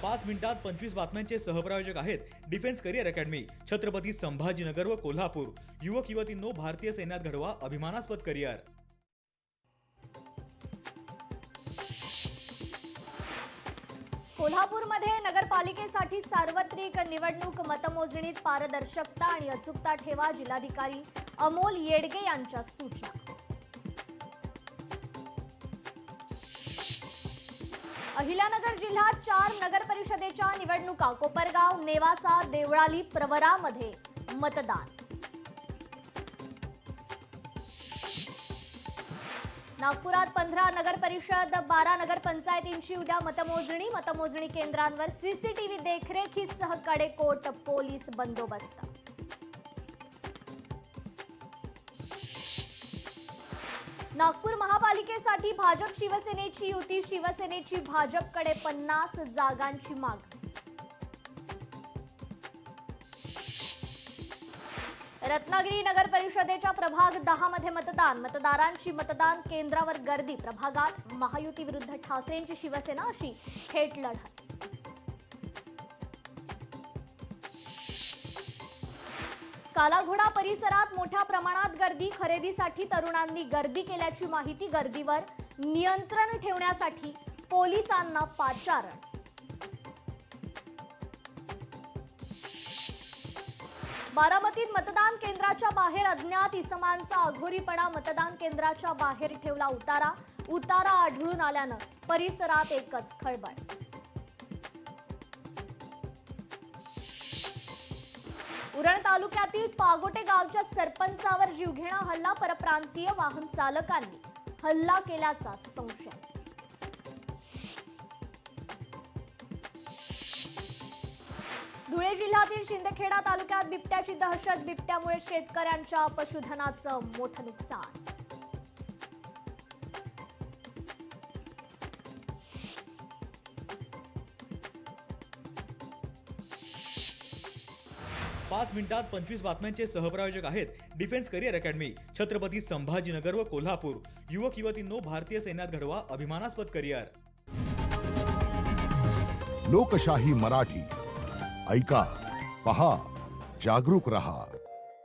5 मिनिटात 25 बातम्यांचे सहप्रायोजक आहेत defence career academy, Chhatrapati Sambhajinagar व कोल्हापूर। युवक युवतींनो, भारतीय सैन्यात घडवा अभिमानास्पद करिअर। कोल्हापूरमध्ये नगरपालिकेसाठी सार्वत्रिक निवडणूक मतमोजणीत पारदर्शकता आणि अचूकता ठेवा, जिल्हाधिकारी अमोल येडगे यांच्या सूचना। अहिल्यानगर जिल्ह्यात 4 नगर परिषदेच्या निवडणुका, कोपरगाव, नेवासा, देवळाली, प्रवरामध्ये मतदान। नागपुरात 15 नगर परिषद, 12 नगर पंचायतींची उद्या मतमोजणी। मतमोजणी केंद्रांवर सीसीटीव्ही देखरेखीसह कडेकोट पोलीस बंदोबस्त। नागपूर महापालिकेसाठी भाजप शिवसेनेची युती, शिवसेनेची भाजपकडे 50 जागांची माग। रत्नागिरी नगर परिषदेच्या प्रभाग 10 मध्ये मतदान, मतदारांची मतदान केंद्रावर गर्दी। प्रभागात महायुती विरुद्ध ठाकरेंची शिवसेना अशी थेट लढत। कालाघोडा परिसरात मोठ्या प्रमाणात गर्दी, खरेदीसाठी तरुणांनी गर्दी केल्याची माहिती। गर्दीवर नियंत्रण ठेवण्यासाठी पोलिसांना पाचारण। बारामतीत मतदान केंद्राच्या बाहेर अज्ञात इसमांचा अघोरीपणा, मतदान केंद्राच्या बाहेर ठेवला उतारा आढळून आल्यानं परिसरात एकच खळबळ। उरण तालुक्यातील पागोटे गावच्या सरपंचावर जीवघेणा हल्ला, परप्रांतीय वाहन चालकांनी हल्ला केल्याचा संशय। धुळे जिल्ह्यातील शिंदखेडा तालुक्यात बिबट्याची दहशत, बिबट्यामुळे शेतकऱ्यांच्या पशुधनाचं मोठं नुकसान। 5 मिनिटात 25 बातम्यांचे सहप्रायोजक आहेत defence career academy, Chhatrapati Sambhajinagar व कोल्हापूर। युवक युवतींनो, भारतीय सैन्यात घडवा अभिमानास्पद करिअर। लोकशाही मराठी ऐका, पहा, जागरूक रहा।